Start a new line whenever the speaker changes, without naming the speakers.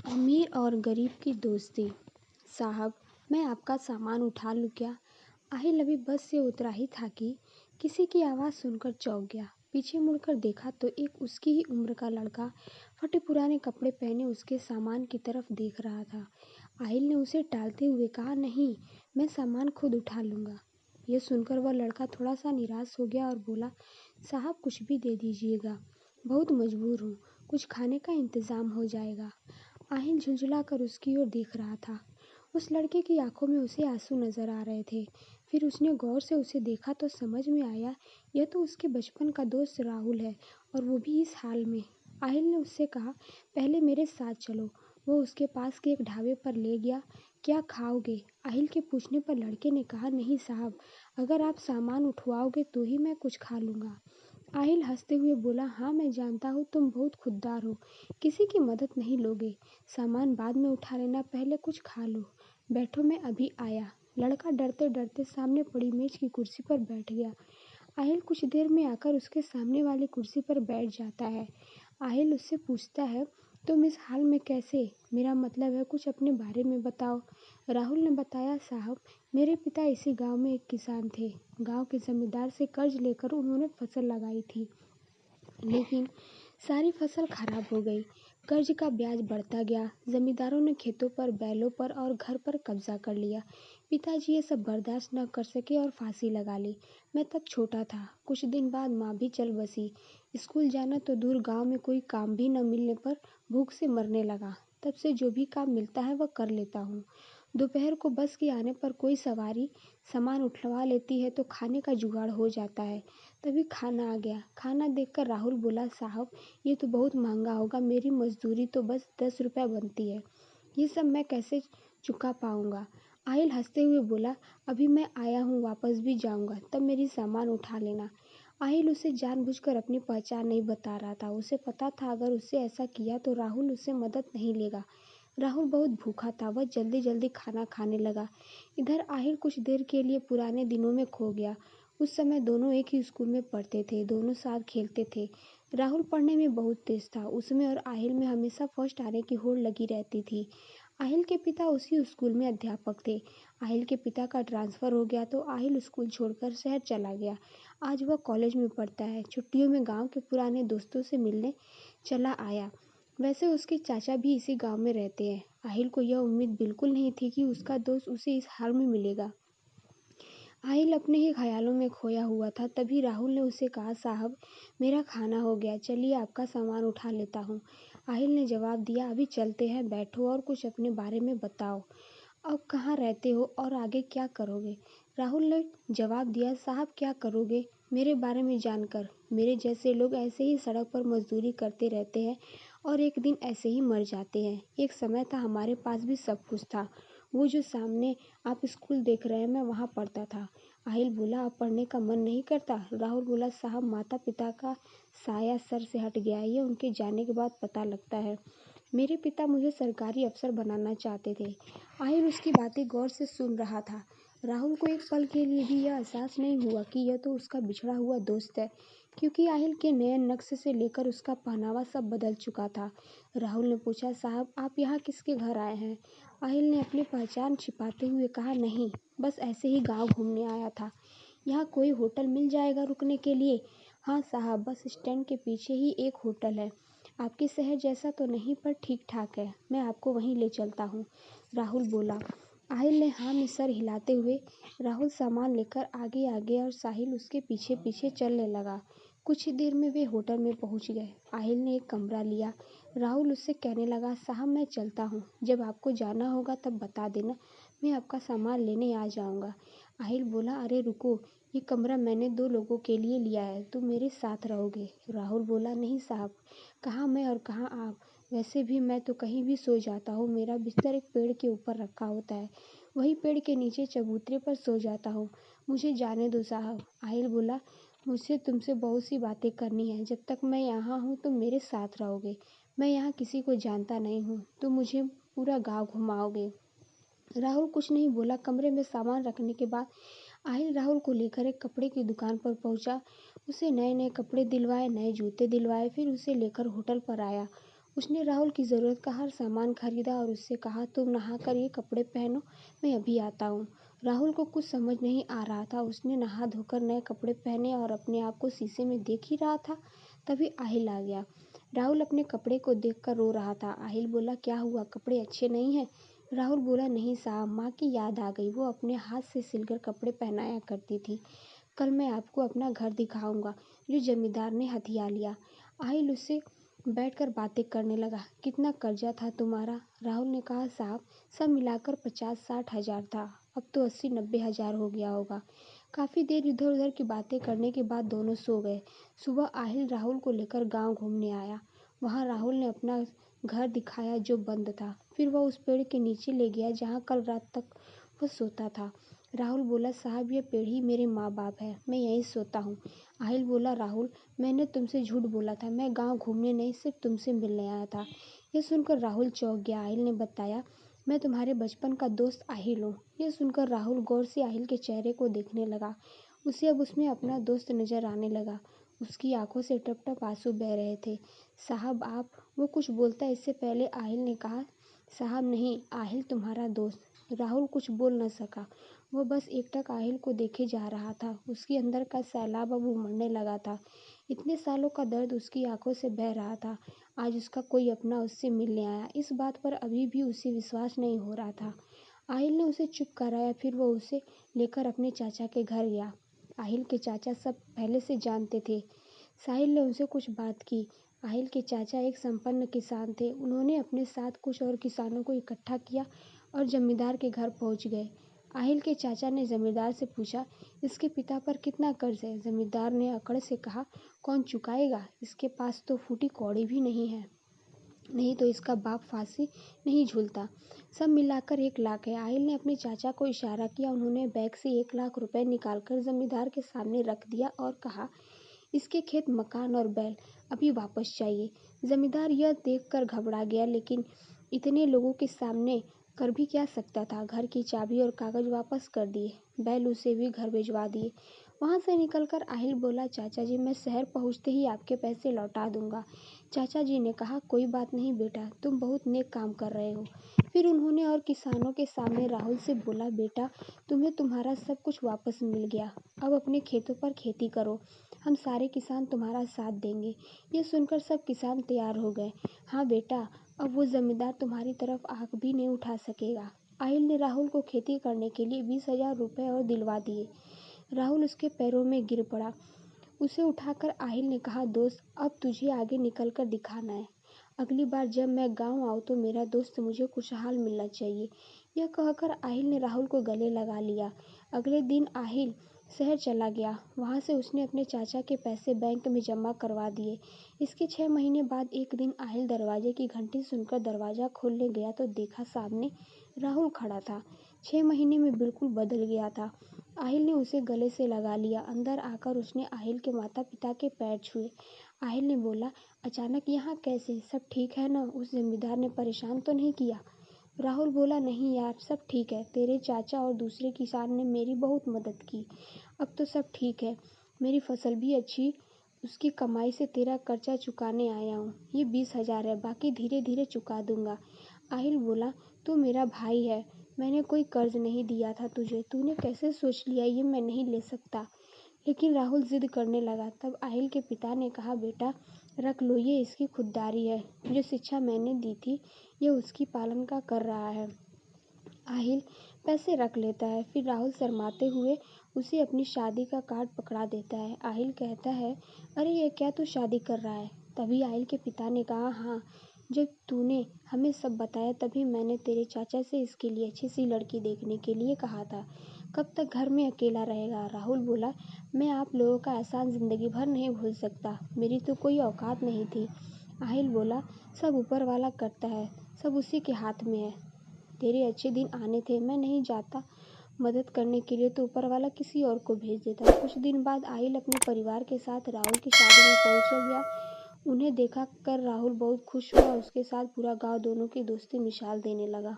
अमीर और गरीब की दोस्ती। साहब, मैं आपका सामान उठा लूँ क्या? आहिल अभी बस से उतरा ही था कि किसी की आवाज़ सुनकर चौंक गया। पीछे मुड़कर देखा तो एक उसकी ही उम्र का लड़का फटे पुराने कपड़े पहने उसके सामान की तरफ देख रहा था। आहिल ने उसे टालते हुए कहा, नहीं, मैं सामान खुद उठा लूँगा। यह सुनकर वह लड़का थोड़ा सा निराश हो गया और बोला, साहब कुछ भी दे दीजिएगा, बहुत मजबूर हूँ, कुछ खाने का इंतज़ाम हो जाएगा। आहिल झुंझुलाकर उसकी ओर देख रहा था। उस लड़के की आंखों में उसे आंसू नजर आ रहे थे। फिर उसने गौर से उसे देखा तो समझ में आया, यह तो उसके बचपन का दोस्त राहुल है, और वो भी इस हाल में। आहिल ने उससे कहा, पहले मेरे साथ चलो। वो उसके पास के एक ढाबे पर ले गया। क्या खाओगे? आहिल के पूछने पर लड़के ने कहा, नहीं साहब, अगर आप सामान उठवाओगे तो ही मैं कुछ खा लूँगा। आहिल हंसते हुए बोला, हाँ मैं जानता हूँ तुम बहुत खुददार हो, किसी की मदद नहीं लोगे। सामान बाद में उठा लेना, पहले कुछ खा लो। बैठो, मैं अभी आया। लड़का डरते डरते सामने पड़ी मेज की कुर्सी पर बैठ गया। आहिल कुछ देर में आकर उसके सामने वाली कुर्सी पर बैठ जाता है। आहिल उससे पूछता है, तुम इस हाल में कैसे? मेरा मतलब है कुछ अपने बारे में बताओ। राहुल ने बताया, साहब मेरे पिता इसी गांव में एक किसान थे। गांव के जमींदार से कर्ज लेकर उन्होंने फसल लगाई थी, लेकिन सारी फसल खराब हो गई। कर्ज का ब्याज बढ़ता गया। जमींदारों ने खेतों पर, बैलों पर और घर पर कब्जा कर लिया। पिताजी ये सब बर्दाश्त न कर सके और फांसी लगा ली। मैं तब छोटा था। कुछ दिन बाद माँ भी चल बसी। स्कूल जाना तो दूर, गांव में कोई काम भी न मिलने पर भूख से मरने लगा। तब से जो भी काम मिलता है वह कर लेता हूँ। दोपहर को बस के आने पर कोई सवारी सामान उठवा लेती है तो खाने का जुगाड़ हो जाता है। तभी खाना आ गया। खाना देखकर राहुल बोला, साहब ये तो बहुत महंगा होगा, मेरी मजदूरी तो बस 10 रुपये बनती है, ये सब मैं कैसे चुका पाऊंगा। आहिल हंसते हुए बोला, अभी मैं आया हूँ, वापस भी जाऊंगा, तब मेरी सामान उठा लेना। आहिल उसे जानबूझकर अपनी पहचान नहीं बता रहा था। उसे पता था अगर उससे ऐसा किया तो राहुल उससे मदद नहीं लेगा। राहुल बहुत भूखा था, वह जल्दी जल्दी खाना खाने लगा। इधर आहिल कुछ देर के लिए पुराने दिनों में खो गया। उस समय दोनों एक ही स्कूल में पढ़ते थे, दोनों साथ खेलते थे। राहुल पढ़ने में बहुत तेज था, उसमें और आहिल में हमेशा फर्स्ट आने की होड़ लगी रहती थी। आहिल के पिता उसी स्कूल में अध्यापक थे। आहिल के पिता का ट्रांसफ़र हो गया तो आहिल स्कूल छोड़कर शहर चला गया। आज वह कॉलेज में पढ़ता है। छुट्टियों में गांव के पुराने दोस्तों से मिलने चला आया। वैसे उसके चाचा भी इसी गांव में रहते हैं। आहिल को यह उम्मीद बिल्कुल नहीं थी कि उसका दोस्त उसे इस हाल में मिलेगा। आहिल अपने ही ख्यालों में खोया हुआ था। तभी राहुल ने उसे कहा, साहब मेरा खाना हो गया, चलिए आपका सामान उठा लेता हूँ। आहिल ने जवाब दिया, अभी चलते हैं, बैठो और कुछ अपने बारे में बताओ। अब कहाँ रहते हो और आगे क्या करोगे? राहुल ने जवाब दिया, साहब क्या करोगे मेरे बारे में जानकर? मेरे जैसे लोग ऐसे ही सड़क पर मजदूरी करते रहते हैं और एक दिन ऐसे ही मर जाते हैं। एक समय था हमारे पास भी सब कुछ था। वो जो सामने आप स्कूल देख रहे हैं, मैं वहाँ पढ़ता था। आहिल बोला, अब पढ़ने का मन नहीं करता? राहुल बोला, साहब माता पिता का साया सर से हट गया है, ये उनके जाने के बाद पता लगता है। मेरे पिता मुझे सरकारी अफसर बनाना चाहते थे। आहिल उसकी बातें गौर से सुन रहा था। राहुल को एक पल के लिए भी यह एहसास नहीं हुआ कि यह तो उसका बिछड़ा हुआ दोस्त है, क्योंकि आहिल के नए नक्श से लेकर उसका पहनावा सब बदल चुका था। राहुल ने पूछा, साहब आप यहाँ किसके घर आए हैं? आहिल ने अपनी पहचान छिपाते हुए कहा, नहीं, बस ऐसे ही गांव घूमने आया था। यहाँ कोई होटल मिल जाएगा रुकने के लिए? हाँ साहब, बस स्टैंड के पीछे ही एक होटल है। आपके शहर जैसा तो नहीं पर ठीक ठाक है, मैं आपको वहीं ले चलता हूँ, राहुल बोला। आहिल ने हाँ में सर हिलाते हुए। राहुल सामान लेकर आगे आगे और साहिल उसके पीछे पीछे चलने लगा। कुछ ही देर में वे होटल में पहुंच गए। आहिल ने एक कमरा लिया। राहुल उससे कहने लगा, साहब मैं चलता हूँ, जब आपको जाना होगा तब बता देना, मैं आपका सामान लेने आ जाऊँगा। आहिल बोला, अरे रुको, ये कमरा मैंने 2 लोगों के लिए लिया है, तुम मेरे साथ रहोगे? राहुल बोला, नहीं साहब, कहाँ मैं और कहाँ आप, वैसे भी मैं तो कहीं भी सो जाता हूँ। मेरा बिस्तर एक पेड़ के ऊपर रखा होता है, वही पेड़ के नीचे चबूतरे पर सो जाता हूँ, मुझे जाने दो साहब। आहिल बोला, मुझसे तुमसे बहुत सी बातें करनी है, जब तक मैं यहाँ हूँ तुम मेरे साथ रहोगे। मैं यहाँ किसी को जानता नहीं हूँ, तुम मुझे पूरा गाँव घुमाओगे। राहुल कुछ नहीं बोला। कमरे में सामान रखने के बाद आहिल राहुल को लेकर एक कपड़े की दुकान पर पहुंचा। उसे नए नए कपड़े दिलवाए, नए जूते दिलवाए, फिर उसे लेकर होटल पर आया। उसने राहुल की ज़रूरत का हर सामान खरीदा और उससे कहा, तुम नहाकर ये कपड़े पहनो, मैं अभी आता हूँ। राहुल को कुछ समझ नहीं आ रहा था। उसने नहा धोकर नए कपड़े पहने और अपने आप को शीशे में देख ही रहा था, तभी आहिल आ गया। राहुल अपने कपड़े को देखकर रो रहा था। आहिल बोला, क्या हुआ, कपड़े अच्छे नहीं हैं? राहुल बोला, नहीं साहब, माँ की याद आ गई। वो अपने हाथ से सिलकर कपड़े पहनाया करती थी। कल मैं आपको अपना घर दिखाऊंगा जो जमींदार ने हथिया लिया। आहिल उससे बैठकर बातें करने लगा। कितना कर्जा था तुम्हारा? राहुल ने कहा, साहब सब मिलाकर 50-60 हजार था, अब तो 80-90 हजार हो गया होगा। काफ़ी देर इधर उधर की बातें करने के बाद दोनों सो गए। सुबह आहिल राहुल को लेकर गांव घूमने आया। वहां राहुल ने अपना घर दिखाया जो बंद था। फिर वह उस पेड़ के नीचे ले गया जहां कल रात तक वह सोता था। राहुल बोला, साहब ये पेड़ ही मेरे माँ बाप है, मैं यहीं सोता हूँ। आहिल बोला, राहुल मैंने तुमसे झूठ बोला था, मैं गांव घूमने नहीं सिर्फ तुमसे मिलने आया था। यह सुनकर राहुल चौंक गया। आहिल ने बताया, मैं तुम्हारे बचपन का दोस्त आहिल हूँ। यह सुनकर राहुल गौर से आहिल के चेहरे को देखने लगा। उसे अब उसमें अपना दोस्त नजर आने लगा। उसकी आंखों से टप टप आंसू बह रहे थे। साहब आप, वो कुछ बोलता इससे पहले आहिल ने कहा, साहब नहीं, आहिल तुम्हारा दोस्त। राहुल कुछ बोल न सका। वह बस एकटक आहिल को देखे जा रहा था। उसके अंदर का सैलाब अब उमड़ने लगा था। इतने सालों का दर्द उसकी आंखों से बह रहा था। आज उसका कोई अपना उससे मिलने आया। इस बात पर अभी भी उसे विश्वास नहीं हो रहा था। आहिल ने उसे चुप कराया। फिर वह उसे लेकर अपने चाचा के घर गया। आहिल के चाचा सब पहले से जानते थे। साहिल ने उनसे कुछ बात की। आहिल के चाचा एक संपन्न किसान थे। उन्होंने अपने साथ कुछ और किसानों को इकट्ठा किया और जमींदार के घर पहुंच गए। आहिल के चाचा ने जमींदार से पूछा, इसके पिता पर कितना कर्ज है? जमींदार ने अकड़ से कहा, कौन चुकाएगा? इसके पास तो फूटी कौड़ी भी नहीं है, नहीं तो इसका बाप फांसी नहीं झूलता। सब मिलाकर 1 लाख है। आहिल ने अपने चाचा को इशारा किया। उन्होंने बैग से 1 लाख रुपए निकालकर जमींदार के सामने रख दिया और कहा, इसके खेत, मकान और बैल अभी वापस चाहिए। जमींदार यह देखकर घबरा गया, लेकिन इतने लोगों के सामने कर भी क्या सकता था। घर की चाबी और कागज वापस कर दिए। बैल उसे भी घर भिजवा दिए। वहां से निकलकर आहिल बोला, चाचा जी मैं शहर पहुंचते ही आपके पैसे लौटा दूंगा। चाचा जी ने कहा, कोई बात नहीं बेटा, तुम बहुत नेक काम कर रहे हो। फिर उन्होंने और किसानों के सामने राहुल से बोला, बेटा तुम्हें तुम्हारा सब कुछ वापस मिल गया। अब अपने खेतों पर खेती करो, हम सारे किसान तुम्हारा साथ देंगे। ये सुनकर सब किसान तैयार हो गए। हाँ बेटा, अब वो जमींदार तुम्हारी तरफ आंख भी नहीं उठा सकेगा। आहिल ने राहुल को खेती करने के लिए 20,000 रुपये और दिलवा दिए। राहुल उसके पैरों में गिर पड़ा। उसे उठाकर आहिल ने कहा, दोस्त अब तुझे आगे निकल कर दिखाना है। अगली बार जब मैं गांव आऊँ तो मेरा दोस्त मुझे खुशहाल मिलना चाहिए। यह कहकर आहिल ने राहुल को गले लगा लिया। अगले दिन आहिल शहर चला गया। वहां से उसने अपने चाचा के पैसे बैंक में जमा करवा दिए। इसके 6 महीने बाद एक दिन आहिल दरवाजे की घंटी सुनकर दरवाजा खोलने गया तो देखा सामने राहुल खड़ा था। 6 महीने में बिल्कुल बदल गया था। आहिल ने उसे गले से लगा लिया। अंदर आकर उसने आहिल के माता पिता के पैर छुए। आहिल ने बोला, अचानक यहाँ कैसे? सब ठीक है ना? उस जमींदार ने परेशान तो नहीं किया? राहुल बोला, नहीं यार, सब ठीक है। तेरे चाचा और दूसरे किसान ने मेरी बहुत मदद की। अब तो सब ठीक है। मेरी फसल भी अच्छी, उसकी कमाई से तेरा कर्जा चुकाने आया हूँ। ये 20,000 है, बाकी धीरे धीरे चुका दूंगा। आहिल बोला, तू मेरा भाई है, मैंने कोई कर्ज नहीं दिया था तुझे। तूने कैसे सोच लिया ये मैं नहीं ले सकता? लेकिन राहुल जिद करने लगा। तब आहिल के पिता ने कहा, बेटा रख लो, ये इसकी खुददारी है। जो शिक्षा मैंने दी थी ये उसकी पालन का कर रहा है। आहिल पैसे रख लेता है। फिर राहुल शर्माते हुए उसे अपनी शादी का कार्ड पकड़ा देता है। आहिल कहता है, अरे ये क्या तू शादी कर रहा है? तभी आहिल के पिता ने कहा, हाँ, जब तूने हमें सब बताया तभी मैंने तेरे चाचा से इसके लिए अच्छी सी लड़की देखने के लिए कहा था। कब तक घर में अकेला रहेगा? राहुल बोला, मैं आप लोगों का एहसान जिंदगी भर नहीं भूल सकता। मेरी तो कोई औकात नहीं थी। आहिल बोला, सब ऊपर वाला करता है, सब उसी के हाथ में है। तेरे अच्छे दिन आने थे, मैं नहीं जाता मदद करने के लिए तो ऊपर वाला किसी और को भेज देता। कुछ दिन बाद आहिल अपने परिवार के साथ राहुल की शादी में पहुंच गया। उन्हें देखा कर राहुल बहुत खुश हुआ। उसके साथ पूरा गांव दोनों की दोस्ती मिसाल देने लगा।